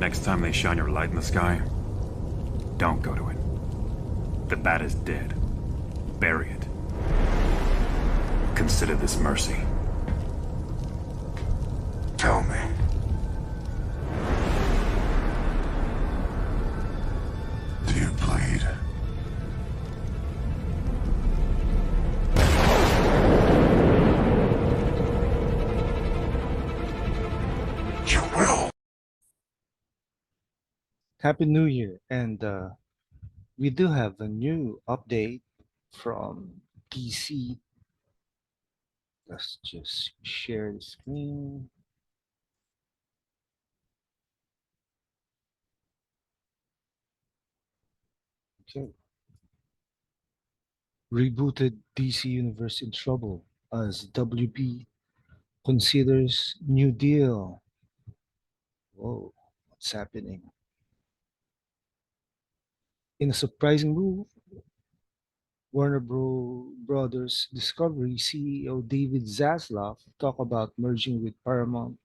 next time they shine your light in the sky, don't go to it. The bat is dead. Bury it. Consider this mercy. Tell me. Do you bleed? You will. Happy New Year, and we do have a new update from DC. Let's just share the screen. Okay. Rebooted DC Universe in trouble as WB considers new deal. Whoa, what's happening? In a surprising move, Brothers Discovery CEO David Zaslav talked about merging with Paramount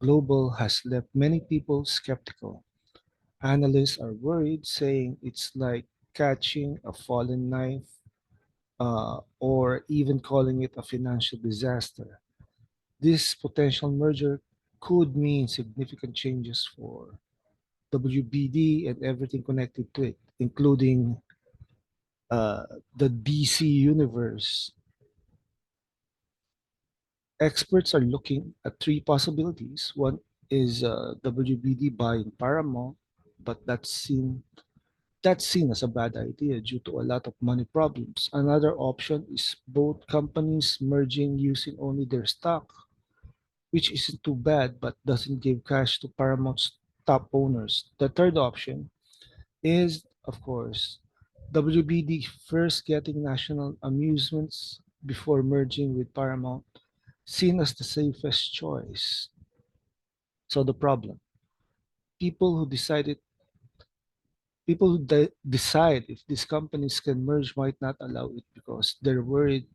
Global has left many people skeptical. Analysts are worried, saying it's like catching a fallen knife or even calling it a financial disaster. This potential merger could mean significant changes for WBD and everything connected to it, including uh, the DC universe. Experts are looking at three possibilities. One is WBD buying Paramount, but that's seen as a bad idea due to a lot of money problems. Another option is both companies merging using only their stock, which isn't too bad but doesn't give cash to Paramount's top owners. The third option is, of course, WBD first getting national amusements before merging with Paramount, seen as the safest choice. So the problem, people who decided people who decide if these companies can merge might not allow it because they're worried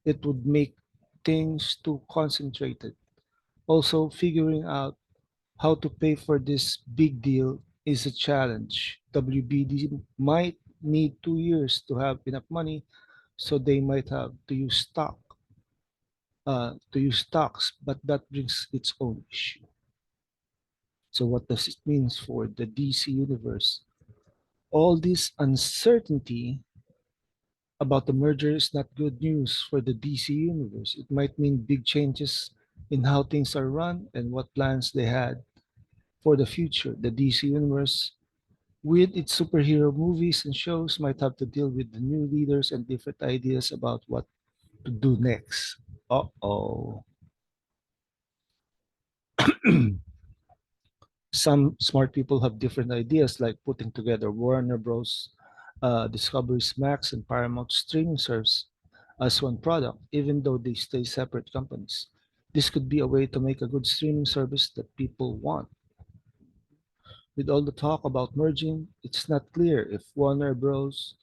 it would make things too concentrated. Also, figuring out how to pay for this big deal is a challenge. WBD might need 2 years to have enough money, so they might have to use stocks, but that brings its own issue. So, what does it mean for the DC universe? All this uncertainty about the merger is not good news for the DC universe. It might mean big changes in how things are run and what plans they had for the future. The DC universe, with its superhero movies and shows, might have to deal with the new leaders and different ideas about what to do next. Uh oh. Some smart people have different ideas, like putting together Warner Bros. Discovery's Max and Paramount streaming service as one product, even though they stay separate companies. This could be a way to make a good streaming service that people want. With all the talk about merging, it's not clear if Warner Bros.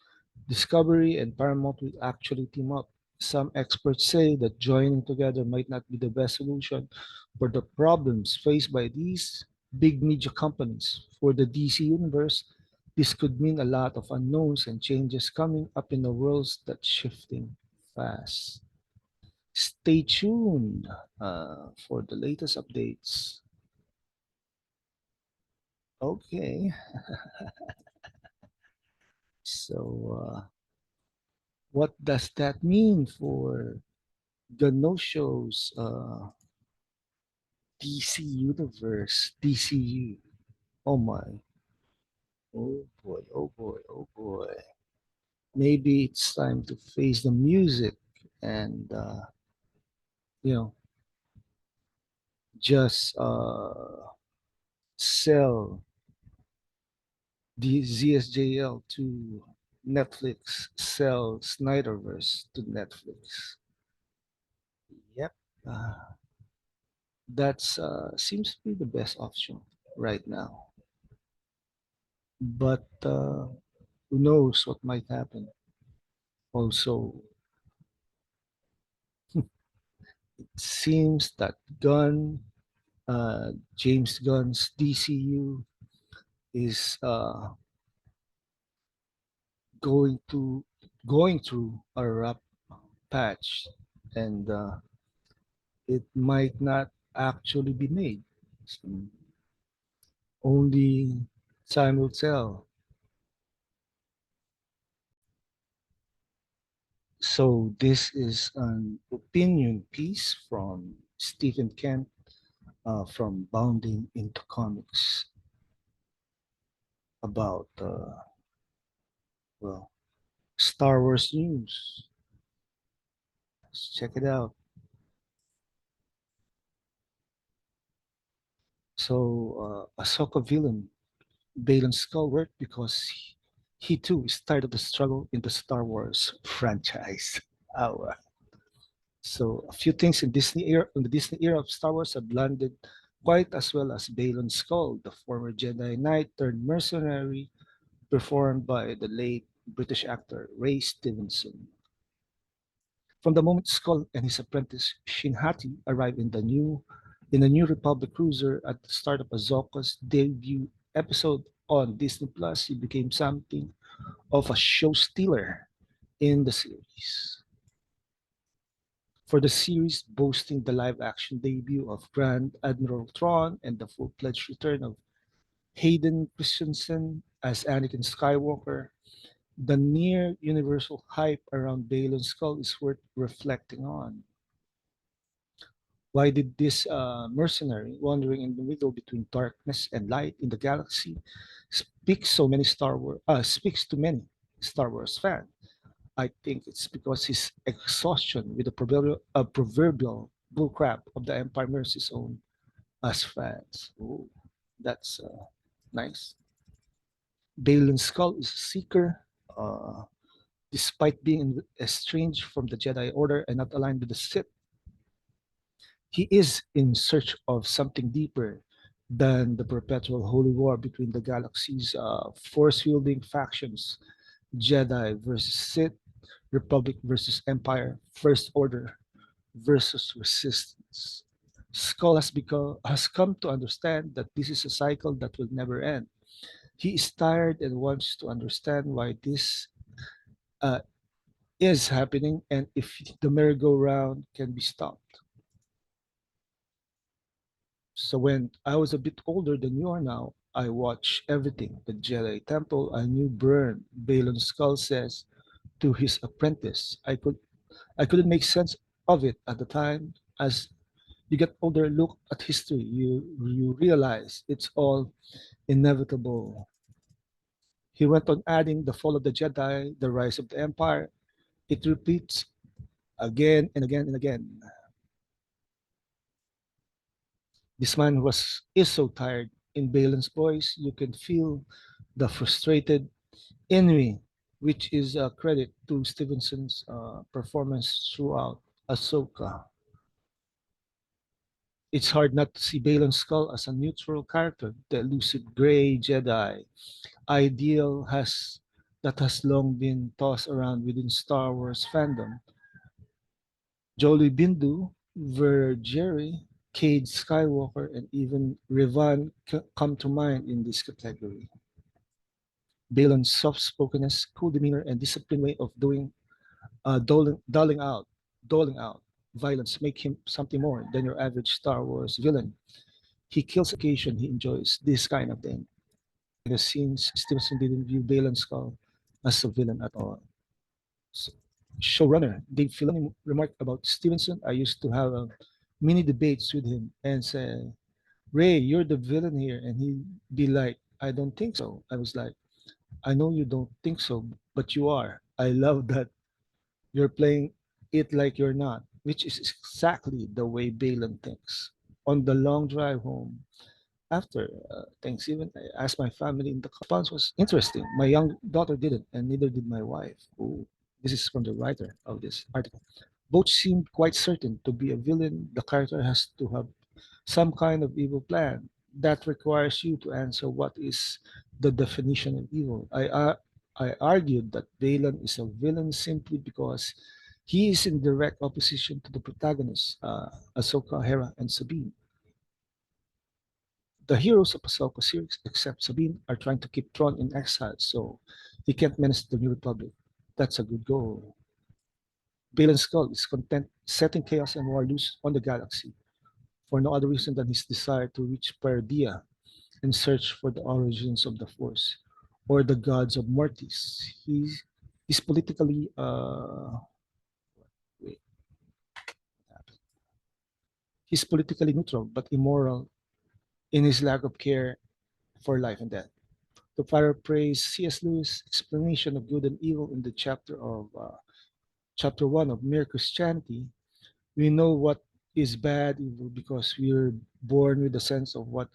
Discovery and Paramount will actually team up. Some experts say that joining together might not be the best solution for the problems faced by these big media companies. For the DC universe, this could mean a lot of unknowns and changes coming up in the worlds that's shifting fast. Stay tuned for the latest updates. Okay, so what does that mean for the no shows DC Universe, DCU? Oh my. Oh boy, oh boy, oh boy. Maybe it's time to face the music and, you know, just sell the ZSJL to Netflix, sell Snyderverse to Netflix. Yep. Uh, that's seems to be the best option right now. But who knows what might happen? Also, it seems that James Gunn's DCU is going to going through a rough patch, and it might not actually be made. So, only time will tell. So this is an opinion piece from Stephen Kent from Bounding into Comics about well, Star Wars news. Let's check it out. So Ahsoka villain Baylan Skull worked because he too is tired of the struggle in the Star Wars franchise. Oh, so a few things in the Disney era of Star Wars had landed quite as well as Baylan Skull, the former Jedi Knight turned mercenary, performed by the late British actor Ray Stevenson. From the moment Skull and his apprentice Shin Hati arrived in the New Republic cruiser at the start of Ahsoka's debut episode on Disney Plus, he became something of a show stealer in the series. For the series boasting the live-action debut of Grand Admiral Thrawn and the full-fledged return of Hayden Christensen as Anakin Skywalker, the near universal hype around Baylan Skull is worth reflecting on. Why did this mercenary wandering in the middle between darkness and light in the galaxy speaks to many Star Wars fans? I think it's because his exhaustion with the proverbial bullcrap of the Empire mirrors his own as fans. Ooh, that's nice. Baylan Skull is a seeker. Despite being estranged from the Jedi Order and not aligned with the Sith, he is in search of something deeper than the perpetual holy war between the galaxy's force-wielding factions, Jedi versus Sith, Republic versus Empire, First Order versus Resistance. Skull has come to understand that this is a cycle that will never end. He is tired and wants to understand why this uh, is happening and if the merry-go-round can be stopped. So when I was a bit older than you are now, I watched everything. The Jedi Temple I knew burned. Balon Skull says to his apprentice. I couldn't make sense of it at the time. As you get older, look at history. You realize it's all inevitable. He went on adding the fall of the Jedi, the rise of the Empire. It repeats again and again and again. This man is so tired. In Balin's voice, you can feel the frustrated ennui, which is a credit to Stevenson's performance throughout Ahsoka. It's hard not to see Balan Skull as a neutral character, the elusive gray Jedi ideal that has long been tossed around within Star Wars fandom. Jolie Bindu, Vergeri, Cade Skywalker, and even Revan come to mind in this category. Balan's soft-spokenness, cool demeanor, and disciplined way of doling out violence make him something more than your average Star Wars villain. He kills occasion. He enjoys this kind of thing. The scenes Stevenson didn't view Balan Skull as a villain at all. So, showrunner Dave Filoni remarked about Stevenson. I used to have mini debates with him and say, Ray, you're the villain here. And he'd be like, I don't think so. I was like, I know you don't think so, but you are. I love that you're playing it like you're not, which is exactly the way Balan thinks. On the long drive home after Thanksgiving, I asked my family, and the response was interesting. My young daughter didn't, and neither did my wife. Ooh, this is from the writer of this article. Both seemed quite certain to be a villain. The character has to have some kind of evil plan that requires you to answer what is the definition of evil. I argued that Balan is a villain simply because he is in direct opposition to the protagonists, Ahsoka, Hera, and Sabine. The heroes of Ahsoka series, except Sabine, are trying to keep Tron in exile, so he can't menace the New Republic. That's a good goal. Baylan Skull is content setting chaos and war loose on the galaxy for no other reason than his desire to reach Perdea and search for the origins of the Force or the gods of Mortis. He's politically wait, he's politically neutral but immoral in his lack of care for life and death. To paraphrase C.S. Lewis' explanation of good and evil in the chapter one of Mere Christianity, we know what is bad evil because we are born with a sense of what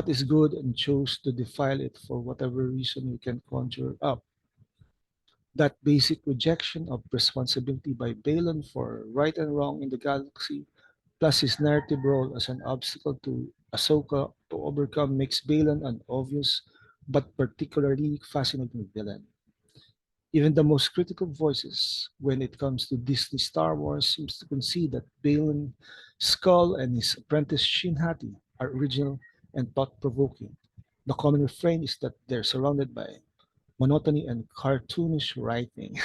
is good and chose to defile it for whatever reason we can conjure up. That basic rejection of responsibility by Baylan for right and wrong in the galaxy, plus his narrative role as an obstacle to Ahsoka to overcome, makes Baylan an obvious but particularly fascinating villain. Even the most critical voices when it comes to Disney Star Wars seems to concede that Baylan Skull and his apprentice Shin Hati are original and thought-provoking. The common refrain is that they're surrounded by monotony and cartoonish writing.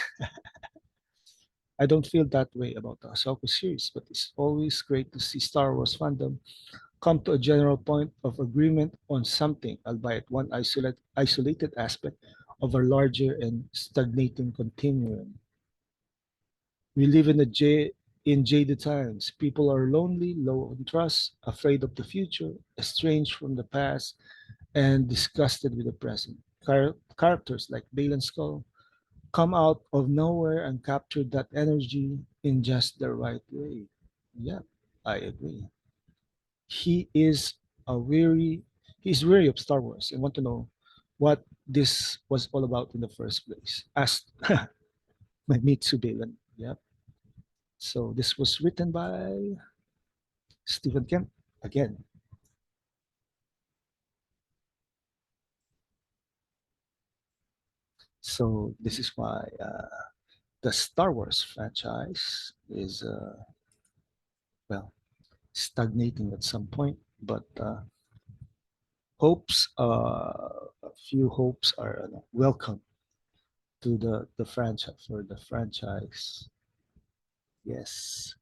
I don't feel that way about the Ahsoka series, but it's always great to see Star Wars fandom come to a general point of agreement on something, albeit one isolated aspect of a larger and stagnating continuum. We live in jaded times. People are lonely, low on trust, afraid of the future, estranged from the past, and disgusted with the present. Characters like Baylan Skull come out of nowhere and capture that energy in just the right way. Yeah, I agree. He is a weary he's weary of Star Wars and want to know what this was all about in the first place. Asked my Mitsu Baylan. Yeah. So this was written by Stephen Kent again. So this is why the Star Wars franchise is well stagnating at some point, but a few hopes are welcome to the franchise for the franchise. Yes.